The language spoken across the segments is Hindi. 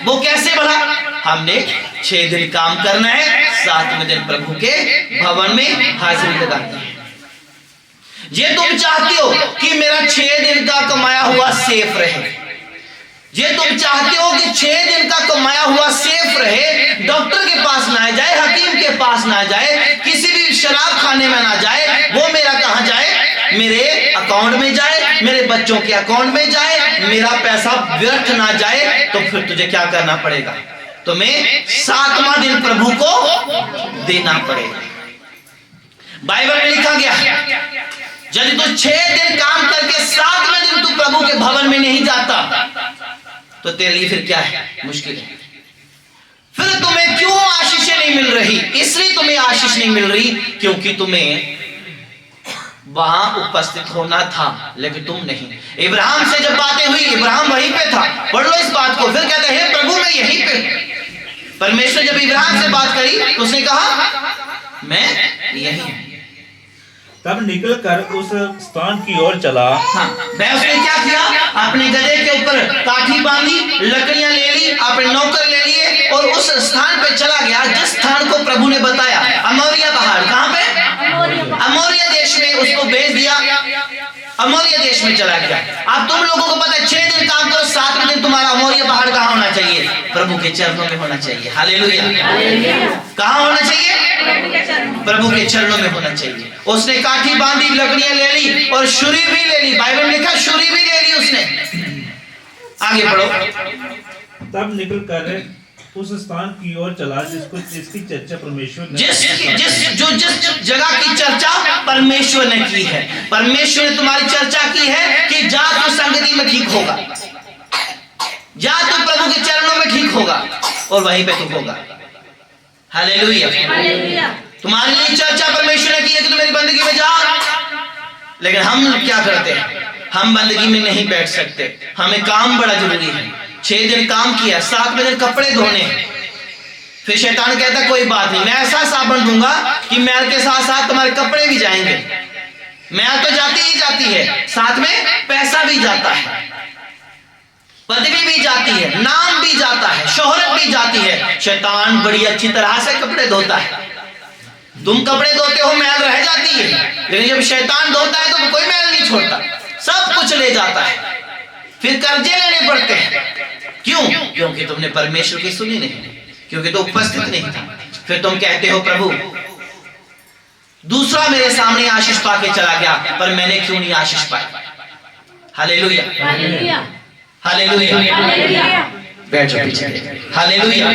वो कैसे बढ़ा? हमने 6 दिन काम करना है, 7वें दिन प्रभु के भवन में हाजिरी लगानी है। ये तुम चाहते हो कि मेरा 6 दिन का कमाया हुआ सेफ रहे, ये तुम चाहते हो कि 6 दिन का कमाया हुआ सेफ रहे, डॉक्टर के पास ना जाए, हकीम के पास ना जाए, किसी भी शराब खाने में ना जाए, वो मेरा कहां जाए? मेरे अकाउंट में जाए, मेरे बच्चों के अकाउंट में जाए, मेरा पैसा व्यर्थ ना जाए। तो फिर तुझे क्या करना पड़ेगा? तुम्हें 7वां दिन प्रभु को देना पड़ेगा। बाइबल में लिखा गया यदि तू 6 दिन काम करके 7वें दिन तू प्रभु के भवन में नहीं जाता तो तेरे लिए फिर क्या है? मुश्किल है। फिर तुम्हें क्यों आशीषें नहीं मिल रही? इसलिए तुम्हें आशीष नहीं मिल रही क्योंकि तुम्हें वहां उपस्थित होना था, लेकिन तुम नहीं। इब्राहिम से जब बातें हुई, इब्राहिम वहीं पे था। पढ़ लो इस बात को। फिर कहते हैं प्रभु मैं यहीं पे। परमेश्वर जब इब्राहिम से बात करी तो उसने कहा मैं यहीं। तब निकलकर उस स्थान की ओर चला। हाँ, मैं उसने क्या किया? अपने गधे के ऊपर काठी बांधी, लकड़ियां ले ली, अपने नौकर ले लिए और उस स्थान पे चला गया जिस स्थान को प्रभु ने बताया। अमोरिया पहाड़। कहां पे? अमोरिया देश में उसको भेज दिया। अमोरिया देश में चला गया। अब तुम लोगों को पता है 6 दिन काम करो, 7वें दिन तुम्हारा अमोरिया पहाड़ कहां होना चाहिए? प्रभु के चरणों में होना चाहिए। हालेलुया। कहां होना चाहिए? प्रभु के चरणों में होना चाहिए। उसने काठी बांधी, लकड़ियां ले ली और छुरी भी ले ली। बाइबल में लिखा छुरी भी ले ली उसने। आगे पढ़ो। तब निकलकर उस स्थान की ओर चला जिसकी चर्चा परमेश्वर ने जिस जगह की चर्चा परमेश्वर ने की है। परमेश्वर ने तुम्हारी चर्चा की है कि जा तू संगति में ठीक होगा, जा तू प्रभु के चरणों में ठीक होगा और वहीं पे तू होगा। हालेलुया। तुम्हारे लिए चर्चा परमेश्वर ने की है कि तुम मेरी बंदगी में जाओ, लेकिन हम क्या करते हैं? हम बंदगी में नहीं बैठ सकते। हमें काम बड़ा जरूरी है। 6 दिन काम किया, 7वें दिन कपड़े धोने। फिर शैतान कहता कोई बात नहीं, मैं ऐसा साबुन दूंगा कि मैल के साथ साथ तुम्हारे कपड़े भी जाएंगे। मैल तो जाती ही जाती है, साथ में पैसा भी जाता है, पदवी भी जाती है, नाम भी जाता है, शोहरत भी जाती है। शैतान बड़ी अच्छी तरह से कपड़े धोता है। तुम कपड़े धोते हो, मैल रह जाती है, लेकिन जब शैतान धोता है तो कोई मैल नहीं छोड़ता, सब कुछ ले जाता है। फिर कर्जे लेने पड़ते हैं। क्यों? क्योंकि तुमने परमेश्वर की सुनी नहीं, क्योंकि तो उपस्थित नहीं था। फिर तुम कहते हो प्रभु दूसरा मेरे सामने आशीष पाके चला गया, पर मैंने क्यों नहीं आशीष पाई? Hallelujah, hallelujah. बैठ जाओ पीछे। हालेलुया।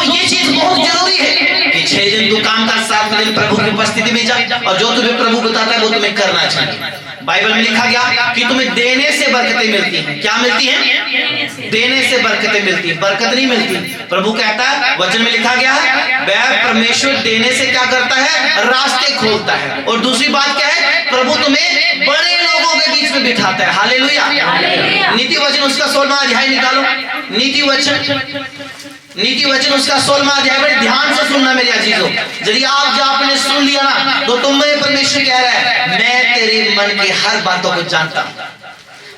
ये चीज बहुत जरूरी है कि 6 दिन तू काम कर, 7वें दिन प्रभु की उपस्थिति में जा, और जो तुम्हें प्रभु बताता है वो तुम्हें करना चाहिए। बाइबल में लिखा गया कि तुम्हें देने से बरकतें मिलती हैं। क्या मिलती हैं? देने से बरकतें मिलती हैं, बरकत नहीं मिलती। प्रभु कहता है, वचन में लिखा गया है, वह परमेश्वर देने से क्या करता है? रास्ते खोलता है। और दूसरी बात क्या है? प्रभु तुम्हें बड़े लोगों के बीच में बिठाता है। हालेलुया। नीति वचन उसका 16वां अध्याय निकालो। नीति वचन उसका 16वां अध्याय। बड़े ध्यान से सुनना मेरे अजीजों। यदि आप जो आपने सुन लिया ना, तो तुम्हें परमेश्वर कह रहा है मैं तेरे मन की हर बातों को जानता हूं,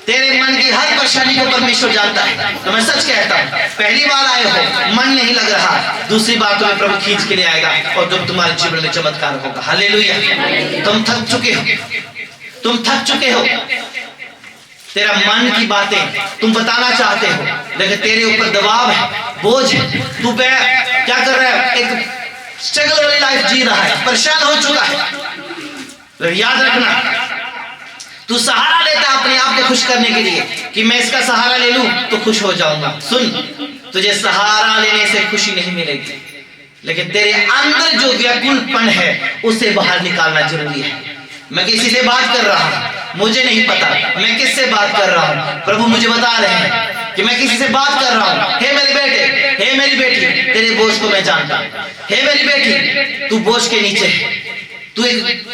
तेरे मन की हर परेशानी को परमेश्वर जानता है। तो मैं सच कहता हूं, पहली बार आए हो, मन नहीं लग रहा, दूसरी बार तुम्हें प्रभु खींच के ले आएगा और जब तुम्हारे जीवन में चमत्कार होगा। हालेलुया। तुम थक चुके हो, तेरा मन की बातें तुम बताना चाहते हो, लेकिन तेरे ऊपर दबाव है, बोझ है, तू क्या कर रहा है? एक स्ट्रगल वाली लाइफ जी रहा है, परेशान हो चुका है। याद रखना, तू सहारा लेता है अपने आप को खुश करने के लिए कि मैं इसका सहारा ले लूं तो खुश हो जाऊंगा। सुन, तुझे सहारा लेने से खुशी नहीं मिलेगी, लेकिन तेरे अंदर जो व्याकुलपन है उसे बाहर निकालना जरूरी है। मैं किसी से बात कर रहा हूं, मुझे नहीं पता मैं किससे बात कर रहा हूं, प्रभु मुझे बता रहे हैं कि मैं किसी से बात कर रहा हूं। हे मेरे बेटे, हे मेरी बेटी, तेरे बोझ को मैं जानता हूं। हे मेरी बेटी, तू बोझ के नीचे है, तू एक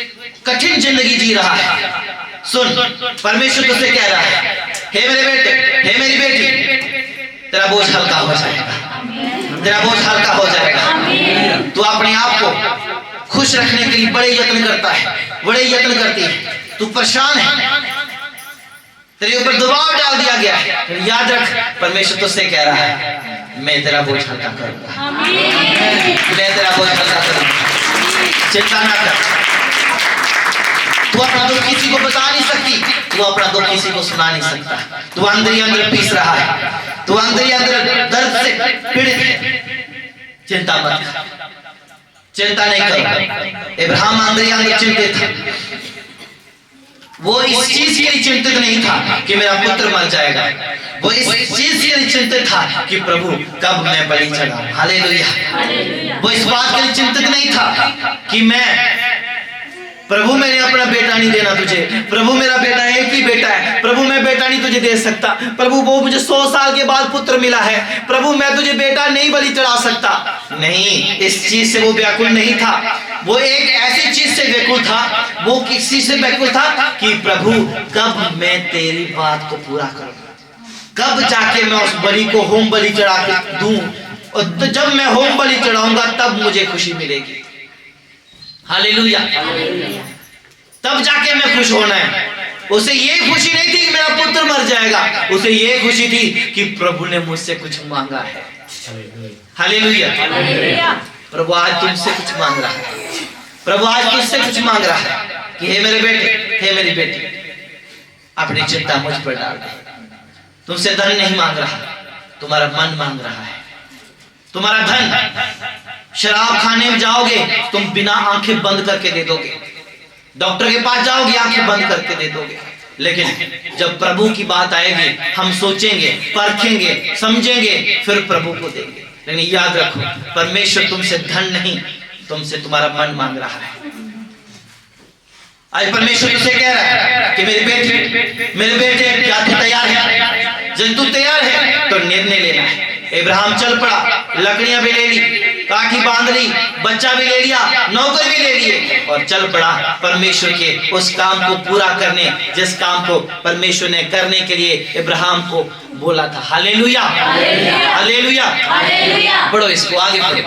कठिन जिंदगी जी रहा है। सुन, परमेश्वर तुझसे कह रहा है, हे मेरे बेटे, हे मेरी बेटी, तेरा बोझ हल्का हो जाएगा, तेरा बोझ हल्का हो जाएगा। तू अपने आप को खुश रखने के लिए बड़े यत्न करता है, बड़े यत्न करती है, तू परेशान है, तेरे ऊपर दबाव डाल दिया गया है। याद रख, परमेश्वर तुझसे कह रहा है, मैं तेरा बोझ हल्का करूंगा, मैं तेरा बोझ हल्का करूंगा। चिंता ना कर। तू अपना दुख किसी को बता नहीं सकती, तू अपना दुख किसी को सुना नहीं सकता। तू अंदर ही अंदर पीस रहा है, तू अंदर ही अंदर दर्द से पीड़ित है। चिंता मत कर, चिंता नहीं करो। इब्राहिम अंदर ही अंदर चिंतित था। वो इस चीज के लिए चिंतित नहीं था कि मेरा पुत्र मर जाएगा, वो इस चीज के लिए चिंतित था कि प्रभु कब मैं बलि चढ़ाऊं। हालेलुया। वो इस बात के लिए चिंतित नहीं था कि मैं प्रभु मैंने अपना बेटा नहीं देना तुझे, प्रभु मेरा बेटा एक ही बेटा है, प्रभु मैं बेटा नहीं तुझे दे सकता, प्रभु वो मुझे 100 साल के बाद पुत्र मिला है, प्रभु मैं तुझे बेटा नहीं बलि चढ़ा सकता। नहीं, इस चीज से वो व्याकुल नहीं था। वो एक ऐसी चीज से व्याकुल था, वो किसी से व्याकुल था कि प्रभु कब मैं तेरी बात को पूरा करूंगा, कब जाके मैं उस बलि को होम बलि चढ़ा के दूं, और तो जब मैं होम बलि चढ़ाऊंगा तब मुझे खुशी मिलेगी। हालेलुया। तब जाके मैं खुश होना है। उसे ये खुशी नहीं थी कि मेरा पुत्र मर जाएगा, उसे ये खुशी थी कि प्रभु ने मुझसे कुछ मांगा है। हालेलुया। प्रभु आज तुमसे कुछ मांग रहा है, प्रभु आज तुझसे कुछ मांग रहा है कि हे मेरे बेटे, हे मेरी बेटी, अपनी चिंता मुझ पर डाल दे। तुमसे धन नहीं मांग रहा, तुम्हारा मन मांग रहा है। तुम्हारा धन, शराब खाने में जाओगे तुम बिना आंखें बंद करके दे दोगे, डॉक्टर के पास जाओगे आंखें बंद करके दे दोगे, लेकिन जब प्रभु की बात आएगी हम सोचेंगे, परखेंगे, समझेंगे, फिर प्रभु को देंगे। लेकिन याद रखो, परमेश्वर तुमसे धन नहीं, तुमसे तुम्हारा मन मांग रहा है। आज परमेश्वर तुझसे कह रहा है कि मेरे बेटे, मेरे बेटे, क्या तू तैयार है? जब तू तैयार है तो निर्णय लेना है। इब्राहिम चल पड़ा, लकड़ियां भी ले ली, काठी बांध ली, बच्चा भी ले लिया, नौकर भी ले लिए और चल पड़ा परमेश्वर के उस काम को पूरा करने, जिस काम को परमेश्वर ने करने के लिए इब्राहिम को बोला था। Hallelujah, hallelujah. पढ़ो इसको, आगे पढ़ो।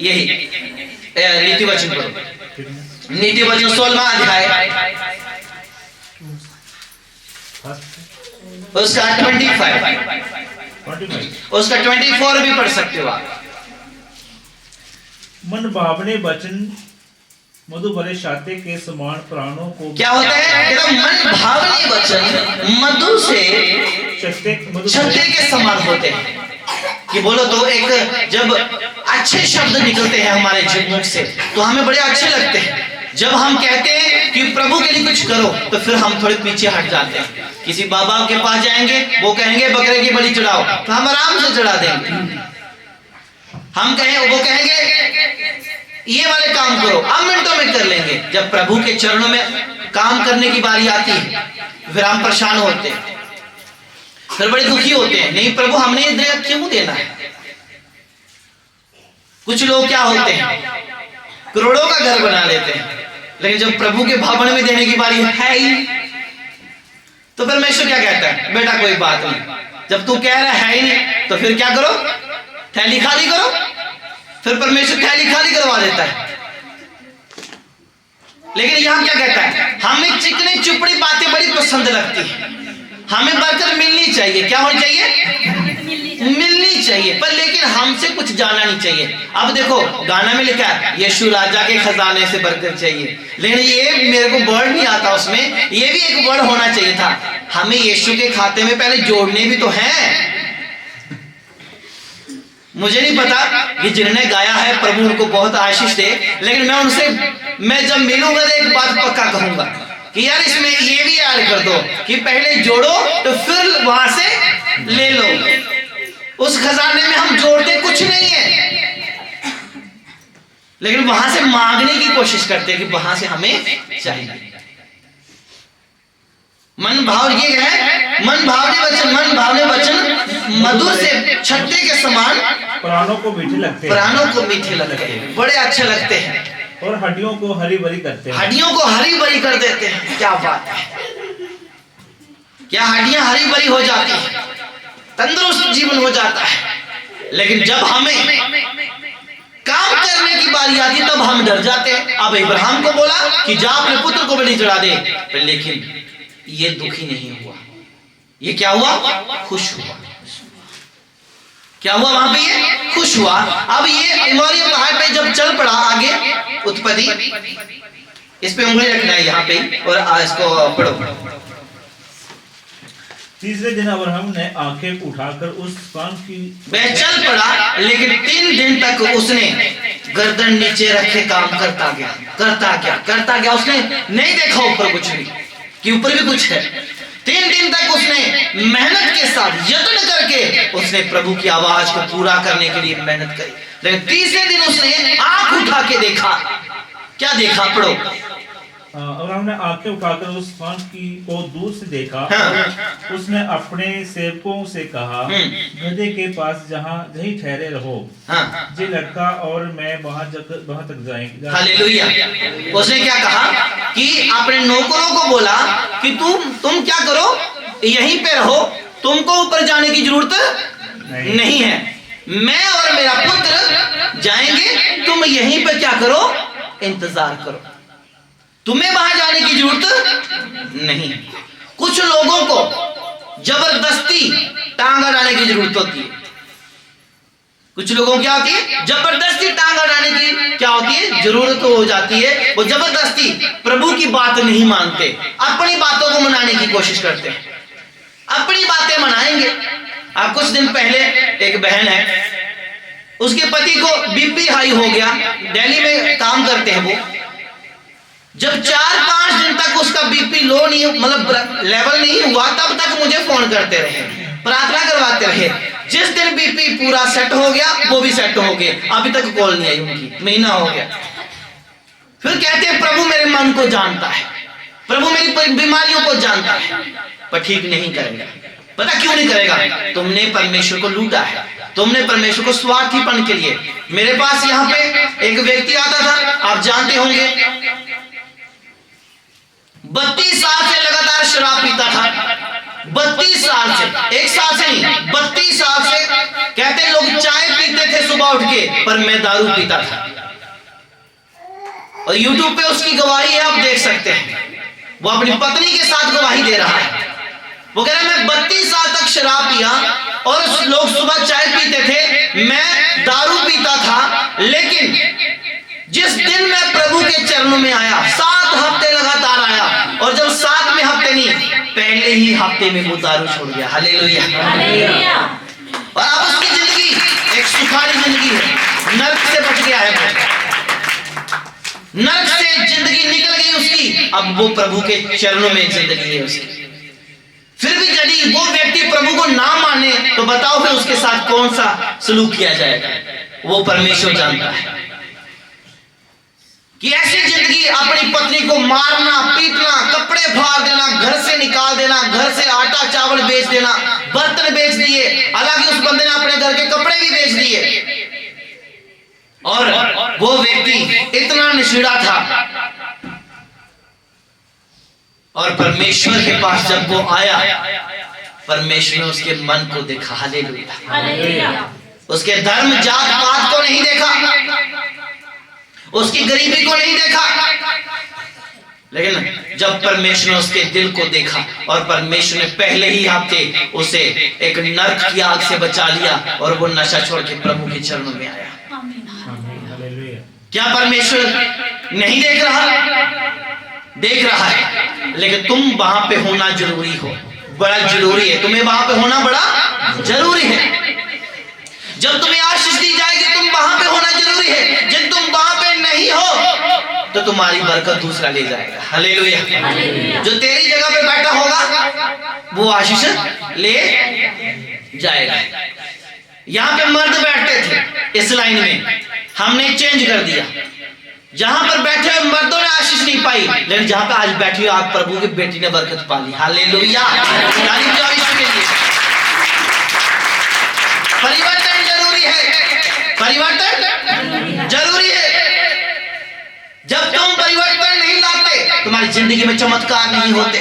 यही नीति वचन पढ़ो, नीति वचन 16वां अध्याय उसका 25, उसका 24 भी पढ़ सकते हो आप। मन भावने वचन मधु भरे छाते के समान प्राणों को, क्या होता है? मन भावने वचन मधु से छत्ते के समान होते हैं। कि बोलो तो एक जब अच्छे शब्द निकलते हैं हमारे मुख से तो हमें बड़े अच्छे लगते हैं। जब हम कहते हैं कि प्रभु के लिए कुछ करो तो फिर हम थोड़े पीछे हट जाते हैं। किसी बाबा के पास जाएंगे, वो कहेंगे बकरे की बलि चढ़ाओ, तो हम आराम से चढ़ा देंगे। हम कहें, वो कहेंगे ये वाले काम करो, हम मिनटों में कर लेंगे। जब प्रभु के चरणों में काम करने की बारी आती है फिर हम परेशान होते हैं, फिर बड़े दुखी होते हैं। नहीं प्रभु हमने दिया, क्यों देना है? कुछ लोग क्या होते हैं, करोड़ों का घर बना लेते हैं, लेकिन जब प्रभु के भवन में देने की बारी है ही तो परमेश्वर क्या कहता है? बेटा कोई बात नहीं, जब तू कह रहा है ही नहीं तो फिर क्या करो? थैली खाली करो। फिर परमेश्वर थैली खाली करवा देता है। लेकिन यहां क्या कहता है? हमें चिकनी चुपड़ी बातें बड़ी पसंद लगती है, हमें बरकत मिलनी चाहिए। क्या होनी चाहिए? मिलनी चाहिए, पर लेकिन हमसे कुछ जाना नहीं चाहिए। अब देखो गाना में लिखा है यीशु राजा के खजाने से बरकत चाहिए, लेकिन ये मेरे को वर्ड नहीं आता उसमें, ये भी एक वर्ड होना चाहिए था। हमें यीशु के खाते में पहले जोड़ने भी तो हैं। मुझे नहीं पता कि जिन्होंने गाया है प्रभु उनको बहुत आशीष दे, लेकिन मैं उनसे, मैं जब मिलूंगा तो एक बात पक्का कहूंगा कि यार इसमें ये भी ऐड कर दो कि पहले जोड़ो तो फिर वहां से ले लो। उस खजाने में हम जोड़ते कुछ नहीं है, लेकिन वहां से मांगने की कोशिश करते हैं कि वहां से हमें चाहिए। मन भाव ये है, मन भावने वचन, मन भावने वचन मधुर से छत्ते के समान प्राणों को मीठे लगते हैं, प्राणों को मीठे लगते हैं, बड़े अच्छे लगते हैं, और हड्डियों को हरी भरी करते हैं, हड्डियों को हरी भरी कर देते हैं। क्या बात है, क्या हड्डियां हरी भरी हो जाती है, तंदुरुस्त जीवन हो जाता है। लेकिन जब हमें काम करने की बारी आती तब हम डर जाते हैं। अब इब्राहिम को बोला कि जा अपने पुत्र को बलि चढ़ा दे, लेकिन ये दुखी नहीं हुआ। ये क्या हुआ? खुश हुआ। क्या हुआ वहां पे? ये खुश हुआ। अब ये मोरिया पहाड़ पे जब चल पड़ा आगे, उत्पत्ति, इस पे उंगली रखना है यहाँ पे और इसको पढ़ो। तीसरे दिन अब्राहम ने आंखें उठाकर उस स्थान की वह चल पड़ा, लेकिन 3 दिन तक उसने गर्दन नीचे रखे काम करता गया। उसने नहीं देखा ऊपर कुछ भी कि ऊपर भी कुछ है। 3 दिन तक उसने मेहनत के साथ यत्न करके उसने प्रभु की आवाज को पूरा करने के लिए मेहनत करी, लेकिन तीसरे दिन उसने आंख उठा के देखा। क्या देखा? पढ़ो। अब्राहम ने आंखें उठाकर उस स्थान को दूर से देखा। हाँ। उसने अपने सेवकों से कहा, गधे के पास जहीं ठहरे रहो। हाँ। जे लड़का और मैं वहां तक जाएंगे। हालेलुया। उसने क्या कहा कि अपने नौकरों को बोला कि तुम क्या करो, यहीं पे रहो, तुमको ऊपर जाने की जरूरत नहीं है। मैं और मेरा पुत्र जाएंगे, तुम यहीं पे क्या करो, इंतजार करो, तुम्हें वहां जाने की जरूरत नहीं। कुछ लोगों को जबरदस्ती टांग अड़ाने की जरूरत होती है। कुछ लोगों को क्या होती है? जबरदस्ती टांग अड़ाने की क्या होती है? जरूरत हो जाती है। वो जबरदस्ती प्रभु की बात नहीं मानते, अपनी बातों को मनाने की कोशिश करते हैं। अपनी बातें मनाएंगे। आप कुछ दिन पहले एक बहन है, उसके पति को बीपी हाई हो गया, दिल्ली में काम करते हैं वो। जब 4-5 दिन तक उसका बीपी लो नहीं, मतलब लेवल नहीं हुआ, तब तक मुझे फोन करते रहे, प्रार्थना करवाते रहे। जिस दिन बीपी पूरा सेट हो गया, वो भी सेट हो गए, अभी तक कॉल नहीं आई उनकी, महीना हो गया। फिर कहते हैं प्रभु मेरे मन को जानता है, प्रभु मेरी बीमारियों को जानता है, पर ठीक नहीं करेगा। पता क्यों नहीं करेगा? तुमने परमेश्वर को लूटा है, तुमने परमेश्वर को स्वार्थीपन के लिए। मेरे पास यहाँ पे एक व्यक्ति आता था, आप जानते होंगे, 32 साल से लगातार शराब पीता था। 32 साल से, 1 साल से नहीं, 32 साल से। कहते लोग चाय पीते थे सुबह उठ के, पर मैं दारू पीता था। और YouTube पे उसकी गवाही है, आप देख सकते हैं। वो अपनी पत्नी के साथ गवाही दे रहा है। वो कह रहा है मैं 32 साल तक शराब पिया और लोग सुबह चाय पीते थे, मैं दारू पीता था, लेकिन जिस दिन मैं प्रभु के चरणों में आया, 7 हफ्ते लगातार आया, और जब 7वें हफ्ते नहीं, पहले ही हफ्ते में वो दारू छोड़ गया। हालेलुया। और अब उसकी जिंदगी एक सुखाली जिंदगी है, नर्क से बच गया है, नर्क से जिंदगी निकल गई उसकी। अब वो प्रभु के चरणों में जिंदगी है उसकी। फिर भी यदि वो व्यक्ति प्रभु को ना माने, तो बताओ फिर उसके साथ कौन सा सलूक किया जाएगा? वो परमेश्वर जानता है कि ऐसी जिंदगी, अपनी पत्नी को मारना, पीटना, कपड़े फाड़ देना, घर से निकाल देना, घर से आटा चावल बेच देना, बर्तन बेच दिए, हालांकि उस बंदे ने अपने घर के कपड़े भी बेच दिए। और वो व्यक्ति इतना निषेधा था, और परमेश्वर के पास जब वो आया, परमेश्वर ने उसके मन को देखा। हालेलुया। उसके धर्म जात पात को नहीं देखा, उसकी गरीबी को नहीं देखा, लेकिन जब परमेश्वर ने उसके दिल को देखा, और परमेश्वर ने पहले ही हफ्ते उसे एक नर्क की आग से बचा लिया, और वो नशा छोड़ के प्रभु के चरणों में आया। क्या परमेश्वर नहीं देख रहा? देख रहा है, लेकिन तुम वहां पे होना जरूरी हो, बड़ा जरूरी है। तुम्हें वहां पे होना बड़ा जरूरी है। जब तुम्हें आशीष दी जाएगी, तुम वहां पे होना जरूरी है। जब तुम वहां पे नहीं हो, तो तुम्हारी बरकत दूसरा ले जाएगा। हालेलुया। जो तेरी जगह पे बैठा होगा, वो आशीष ले जाएगा। यहाँ पे मर्द बैठते थे इस लाइन में, हमने चेंज कर दिया। जहां पर बैठे हुए मर्दों ने आशीष नहीं पाई, लेकिन जहां पे आज बैठी हुई आप प्रभु की बेटी ने बरकत पा ली। हालेलुया। परिवर्तन जरूरी है, परिवर्तन जरूरी है। जब तुम परिवर्तन नहीं लाते, तुम्हारी जिंदगी में चमत्कार नहीं होते।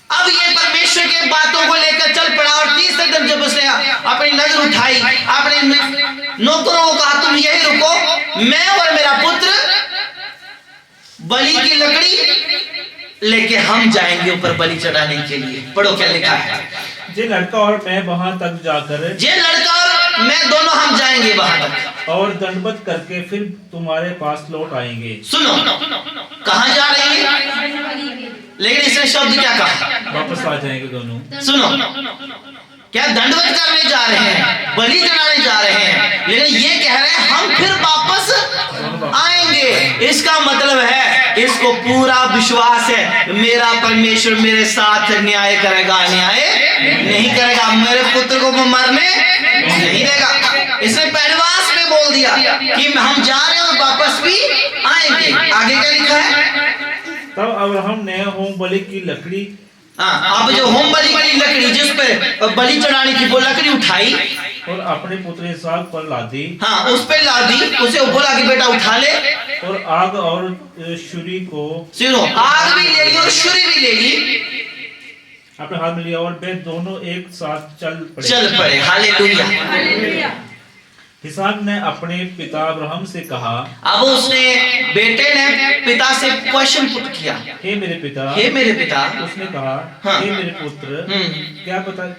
अब ये परमेश्वर के बातों को लेकर चल पड़ा, और तीसरे दिन जब उसने अपनी नजर उठाई, अपने नौकरों को कहा तुम यही रुको, मैं और मेरा पुत्र बलि की लकड़ी लेके हम जाएंगे ऊपर बलि चढ़ाने के लिए। पढ़ो क्या लिखा है। जे लड़का और मैं वहां तक जाकर, जे लड़का और मैं दोनों हम जाएंगे वहां तक और दंडवत करके फिर तुम्हारे पास लौट आएंगे। सुनो, कहां जा रही है? लेकिन इसने शब्द क्या कहा? वापस आ जाएंगे दोनों। सुनो, क्या दंडवत करने जा रहे हैं, बलि चढ़ाने जा रहे हैं, लेकिन ये कह रहे हैं हम फिर वापस आएंगे। इसका मतलब है इसको पूरा विश्वास है मेरा परमेश्वर मेरे साथ न्याय करेगा, न्याय नहीं करेगा, मेरे पुत्र को वो मरने नहीं देगा। इसने पहलवास में बोल दिया कि हम जा रहे हैं और वापस भी आएंगे। आगे क्या लिखा है? तब अब्राहम ने होम बलि की लकड़ी, अब जो होम बलि वाली लकड़ी जिस पे बलि चढ़ानी थी वो लकड़ी उठाई और अपने पुत्र इसहाक पर लादी। हाँ, उस पे लादी, उसे बोला कि बेटा उठा ले, और आग और छुरी को, सुनो, आग भी ले ली और छुरी भी ले ली, अपने हाथ में लिया और वे दोनों एक साथ चल पड़े। हालेलुया। इसहाक ने अपने पिता अब्राहम से कहा, अब उसने बेटे ने पिता से क्वेश्चन पुट किया, हे मेरे पिता। हे मेरे पिता। उसने कहा, हाँ। हे मेरे पुत्र,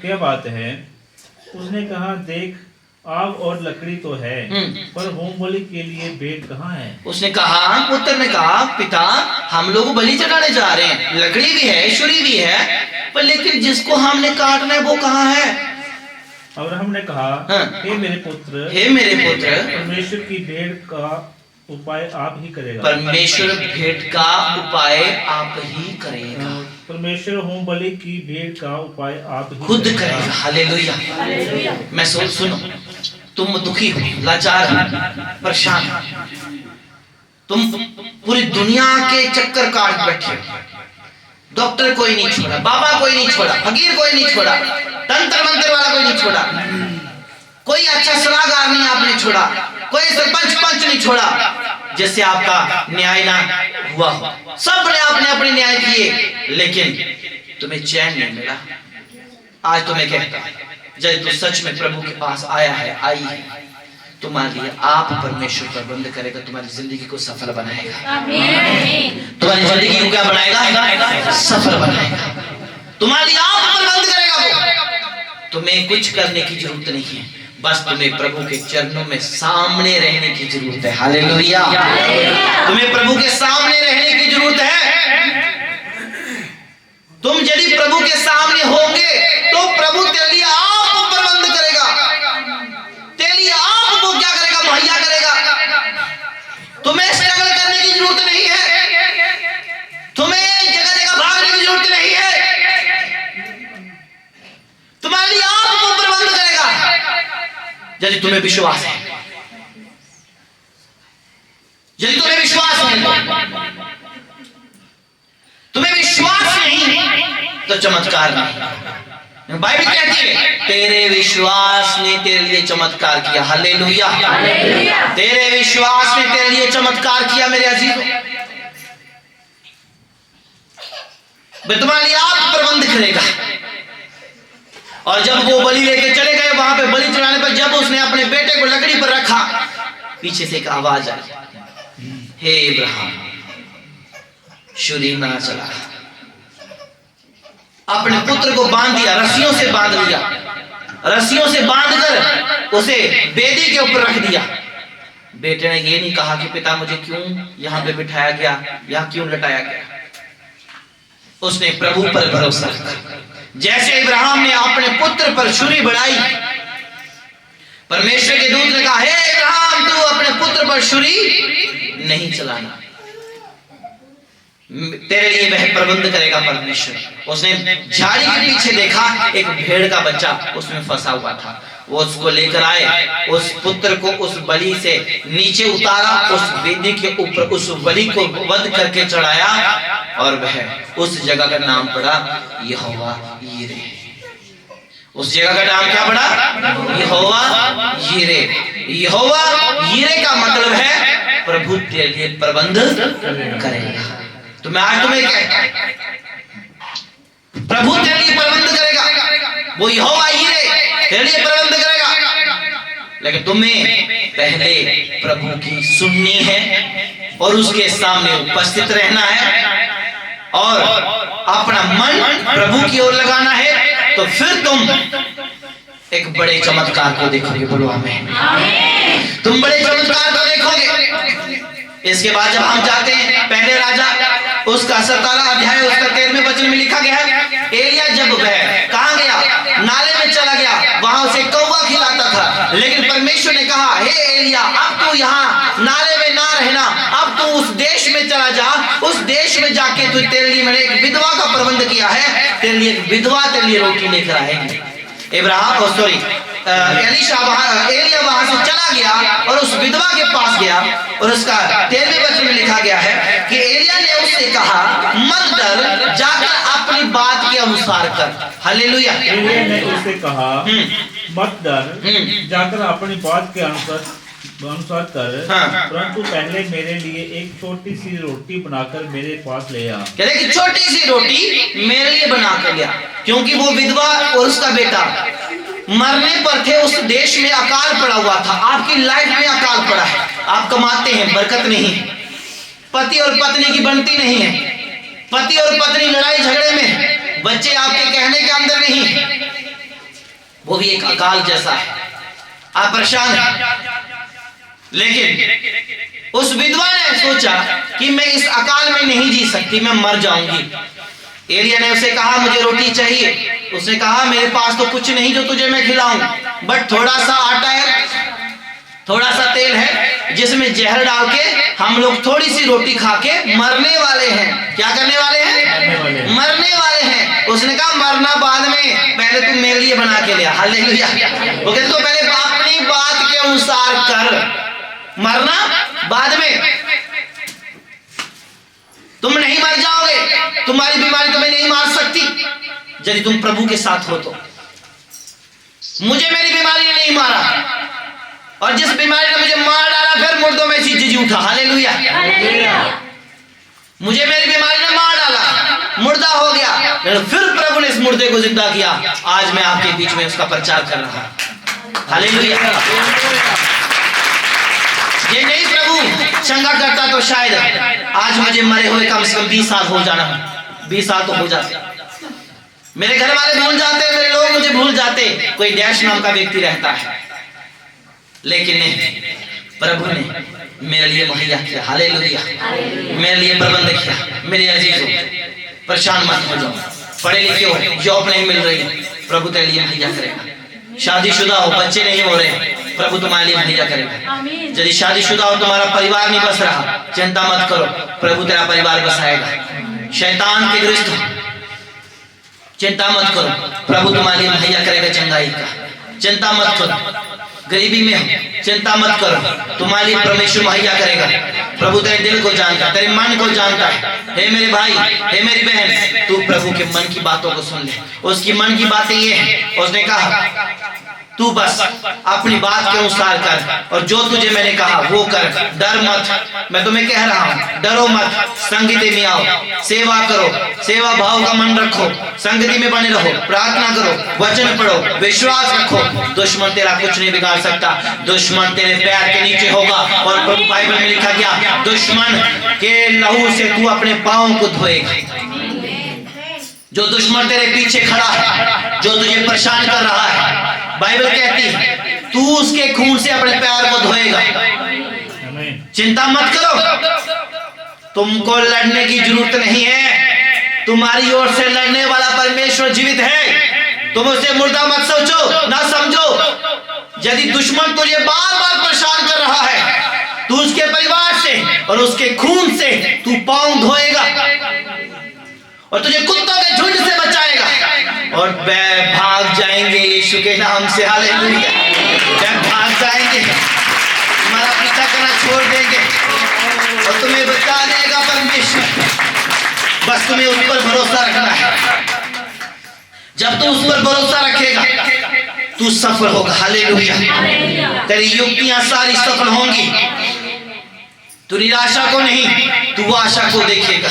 क्या बात है? उसने कहा, देख आग और लकड़ी तो है, पर होम बलि के लिए भेंट कहाँ है? उसने कहा, पुत्र ने कहा, पिता हम लोग बलि चढ़ाने जा रहे हैं, लकड़ी भी है, छुरी भी है, पर लेकिन जिसको हमने काटना है वो कहाँ है? अब्राहम ने कहा, हाँ। हे मेरे पुत्र, परमेश्वर की भेंट का उपाय आप ही करेगा। परमेश्वर भेंट का उपाय आप ही करेगा। परमेश्वर होम बलि की भेंट का उपाय आप ही खुद करेगा। हालेलुया। मैं सुनो, तुम दुखी हो, लाचार हो, परेशान हो, तुम पूरी दुनिया के चक्कर काट बैठे हो, डॉक्टर कोई नहीं छोड़ा, बाबा कोई नहीं छोड़ा, फकीर कोई नहीं छोड़ा, तंत्र मंत्र वाला कोई नहीं छोड़ा, कोई अच्छा सलाहकार नहीं आपने छोड़ा, कोई सरपंच पंच नहीं छोड़ा जिससे आपका न्याय ना हुआ हो। सब ने आपने अपने न्याय किए, लेकिन तुम्हें चैन नहीं मिला। आज तुम्हें कहता जब तू सच में प्रभु के पास आया है, आई है, तुम्हारे लिए आप परमेश्वर प्रबंध करेगा, तुम्हारी जिंदगी को सफल बनाएगा। तुम्हारी जिंदगी को क्या बनाएगा? सफल बनाएगा। तुम्हारे लिए आप प्रबंध करेगा वो। तुम्हें कुछ करने की जरूरत नहीं है, बस तुम्हें प्रभु के चरणों में सामने रहने की जरूरत है। हालेलुया। तुम्हें प्रभु के सामने रहने की जरूरत है। तुम यदि प्रभु के सामने होंगे तो प्रभु तेरे लिए आप प्रबंध करेगा, तेरे लिए आप वो क्या करेगा? मुहैया करेगा। तुम्हें स्ट्रगल करने की जरूरत नहीं है, तुम्हें जगह जगह भागने की जरूरत नहीं है, तुम्हारे लिए आप वो प्रबंध करेगा यदि तुम्हें विश्वास है। यदि तुम्हें विश्वास है, तुम्हें विश्वास नहीं तो चमत्कार नहीं। बाइबल कहती है तेरे विश्वास ने तेरे लिए चमत्कार किया। हालेलुया। तेरे विश्वास ने तेरे लिए चमत्कार किया मेरे अजीजों। तुम्हारे लिए आप प्रबंध करेगा। और जब वो बलि लेके चले गए वहां पे बलि चढ़ाने पर, जब उसने अपने बेटे को लकड़ी पर रखा, पीछे से एक आवाज आई, हे इब्राहिम, छुरी ना चला। अपने पुत्र को बांध दिया, रस्सियों से बांध लिया, रस्सियों से बांधकर उसे बेदी के ऊपर रख दिया। बेटे ने ये नहीं कहा कि पिता मुझे क्यों यहां पे बिठाया गया या क्यों लटाया गया। उसने प्रभु पर भरोसा रखा। जैसे इब्राहिम ने अपने पुत्र पर छुरी बढ़ाई, परमेश्वर के दूत ने कहा, हे इब्राहिम, तू अपने पुत्र पर छुरी नहीं चलाना, तेरे लिए वह प्रबंध करेगा परमेश्वर। उसने झाड़ी के पीछे देखा, एक भेड़ का बच्चा उसमें फंसा हुआ था। वो उसको लेकर आए, उस पुत्र को उस बलि से नीचे उतारा, उस वेदी के ऊपर उस बलि को वध करके चढ़ाया, और वह उस जगह का नाम पड़ा यहोवा यीरे। उस जगह का नाम क्या पड़ा? यहोवा यीरे। यहोवा यीरे का मतलब है प्रभु तेरे लिए प्रबंध करेगा। तो मैं आज तुम्हें कहता, प्रभु तेरे लिए प्रबंध करेगा, वो यहोवा यीरे तेरे लिए प्रबंध करेगा, लेकिन तुम्हें पहले प्रभु की सुननी है और उसके सामने उपस्थित रहना है। और अपना मन प्रभु की ओर लगाना है, तो फिर तुम एक बड़े चमत्कार को देखोगे। बोलो आमीन। तुम बड़े चमत्कार को देखोगे। इसके बाद जब हम जाते हैं पहले राजा उसका 17 अध्याय उसका 13वें वचन में लिखा गया है, एलिया जब वह कहां गया, नाले में चला गया, वहां उसे कौवा खिलाता था, लेकिन परमेश्वर ने कहा, हे एलिया, अब तू यहाँ नाले में ना रहना, अब तू उस देश में चला जा, उस देश में जाके तू, तेरे लिए मैंने एक विधवा का प्रबंध किया है, तेरे लिए एक विधवा तेरे लिए रोटी लेकर आएगी। एलिया वहां से चला गया और उस विधवा के पास गया, और उसका 13वें वचन में लिखा गया है कि एलिया ने उससे कहा, मत डर, जाकर अपनी बात के अनुसार कर। हालेलुया। एलिया ने उससे कहा, मत डर, जाकर अपनी बात के अनुसार कर, परंतु पहले मेरे लिए एक छोटी सी रोटी बनाकर मेरे पास ले आ। कह रहे कि छोटी सी रोटी मेरे लिए बना कर लिया, क्योंकि वो विधवा और उसका बेटा मरने पर थे। उस देश में अकाल पड़ा हुआ था। आपकी लाइफ में अकाल पड़ा है, आप कमाते हैं, बरकत नहीं है, पति और पत्नी की बनती नहीं है, पति और पत्नी लड़ाई झगड़े में, बच्चे आपके कहने के अंदर नहीं, वो भी एक अकाल जैसा है, आप परेशान हैं। लेकिन उस विधवा ने सोचा कि मैं इस अकाल में नहीं जी सकती, मैं मर जाऊंगी। एलिया ने उसे कहा, मुझे रोटी चाहिए। उसने कहा, मेरे पास तो कुछ नहीं जो तुझे मैं खिलाऊं, बट थोड़ा सा आटा है, थोड़ा सा तेल है, जिसमें जहर डाल के हम लोग थोड़ी सी रोटी खा के मरने वाले हैं। क्या करने वाले हैं? मरने वाले हैं। उसने कहा, मरना बाद में, पहले तुम मेरे लिए बना के लिया। हालेलुया। वो कहते तो पहले अपनी बात के अनुसार कर, मरना बाद में। तुम नहीं मर जाओगे, तुम्हारी बीमारी तुम्हें नहीं मार सकती यदि तुम प्रभु के साथ हो तो। मुझे मेरी बीमारी ने नहीं मारा, और जिस बीमारी ने मुझे मार डाला, फिर मुर्दों में से जी उठा। हालेलुया। मुझे मेरी बीमारी ने मार डाला, मुर्दा हो गया, लेकिन फिर प्रभु ने इस मुर्दे को जिंदा किया। आज मैं आपके बीच में उसका प्रचार कर रहा हूं। हालेलुया। ये नहीं प्रभु चंगा करता तो शायद आज मुझे मरे हुए कम से कम 20 साल हो जाना, 20 साल तो हो जाते, मेरे घर वाले भूल जाते, मेरे लोग मुझे भूल जाते, कोई डैश नाम का व्यक्ति रहता है, लेकिन नहीं, प्रभु ने मेरे लिए मुहैया किया। हालेलुया। मेरे लिए प्रबंध किया। मेरे अजीजों, परेशान मत हो जाओ, पढ़े लिखे हो, जॉब नहीं मिल रही, प्रभु तेरे लिए मुहैया करेगा। शादीशुदा हो, बच्चे नहीं हो रहे, प्रभु तुम्हारे लिए मुहैया करेगा। यदि शादीशुदा हो, तुम्हारा परिवार नहीं बस रहा, चिंता मत करो, प्रभु तेरा परिवार बसाएगा। शैतान के ग्रस्त हो, चिंता मत करो, प्रभु तुम्हारे लिए मुहैया करेगा चंगाई का। चिंता मत करो, गरीबी में हो, चिंता मत करो, तुम्हारे लिए परमेश्वर मुहैया करेगा। प्रभु तेरे दिल को जानता है, तेरे मन को जानता है। हे मेरे भाई, हे मेरी बहन, तू प्रभु के मन की बातों को सुन ले। उसकी मन की बातें ये है, उसने कहा, तू बस अपनी बात के अनुसार कर, और जो तुझे मैंने कहा वो कर, डर मत। मैं तुम्हें कह रहा हूँ, डरो मत, संगति में आओ, सेवा करो, सेवा भाव का मन रखो, संगति में बने रहो, प्रार्थना करो, वचन पढ़ो, विश्वास रखो। दुश्मन तेरा कुछ नहीं बिगाड़ सकता, दुश्मन तेरे पैर के नीचे होगा। और प्रभु बाइबल में लिखा गया, दुश्मन के लहू से तू अपने पाँव को धोएगा। जो दुश्मन तेरे पीछे खड़ा है, जो तुझे परेशान कर रहा है, बाइबल कहती है तू उसके खून से अपने पैर को धोएगा। चिंता मत करो, तुमको लड़ने की जरूरत नहीं है, तुम्हारी ओर से लड़ने वाला परमेश्वर जीवित है। तुम उसे मुर्दा मत सोचो, ना समझो। यदि दुश्मन तुझे बार बार परेशान कर रहा है, तू उसके परिवार से और उसके खून से तू पांव धोएगा, और तुझे कुत्तों के झुंड से बचाएगा, और भाग जाएंगे यीशु के नाम से। हालेलुया। भाग जाएंगे, तुम्हारा पीछा करना छोड़ देंगे, और तुम्हें बचा देगा परमेश्वर। बस तुम्हें उस पर भरोसा रखना है। जब तू उस पर भरोसा रखेगा, तू सफल होगा। हालेलुया। तेरी युक्तियां सारी सफल होंगी। तू निराशा को नहीं, तू आशा को देखेगा।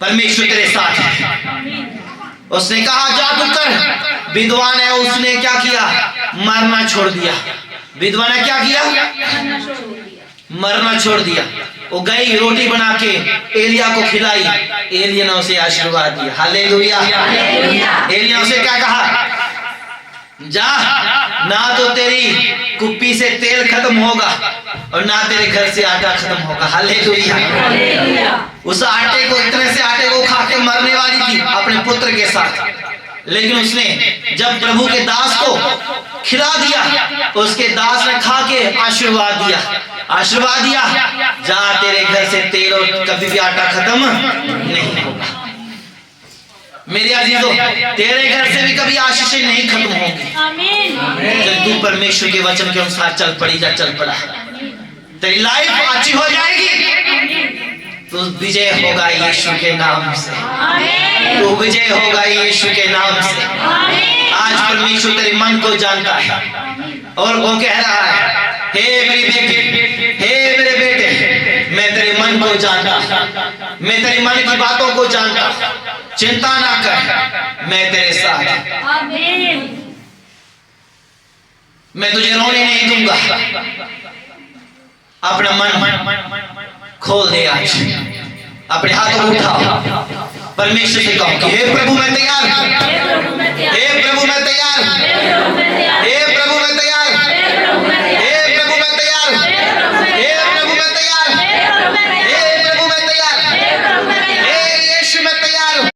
परमेश्वर तेरे साथ है। उसने कहा, जा तू कर। विधवा ने उसने क्या किया? मरना छोड़ दिया। विधवा ने क्या किया? मरना छोड़ दिया। वो गई रोटी बना के एलिया को खिलाई, एलिया ने उसे आशीर्वाद दिया। हालेलुया। एलिया ने उसे क्या कहा, जा, ना तो तेरी कुप्पी से तेल खत्म होगा और ना तेरे घर से आटा खत्म होगा। हालेलुया। उस आटे को, इतने से आटे को खा के मरने वाली थी अपने पुत्र के साथ, लेकिन उसने जब प्रभु के दास को खिला दिया, उसके दास ने खा के आशीर्वाद दिया, जा तेरे घर से तेल और कभी भी आटा खत्म नहीं होगा। मेरे अजीजों, तेरे घर से भी कभी आशीषें नहीं खत्म होंगी जब तू परमेश्वर के वचन के अनुसार चल पड़ी या चल पड़ा। तेरी लाइफ अच्छी हो जाएगी, तो विजय होगा यीशु के नाम से, तो विजय होगा यीशु के नाम से। आज परमेश्वर तेरे मन को जानता है और वो कह रहा है, हे मेरी बेटी, हे मेरे बेटे, मैं तेरे मन को जानता, मैं तेरे मन की बातों को जानता, चिंता ना कर, मैं तेरे साथ, मैं तुझे रोने नहीं दूंगा। अपना मन खोल दे, आज अपने हाथों को उठाओ, परमेश्वर से कहो कि हे प्रभु मैं तैयार हूं, हे प्रभु मैं तैयार हूं,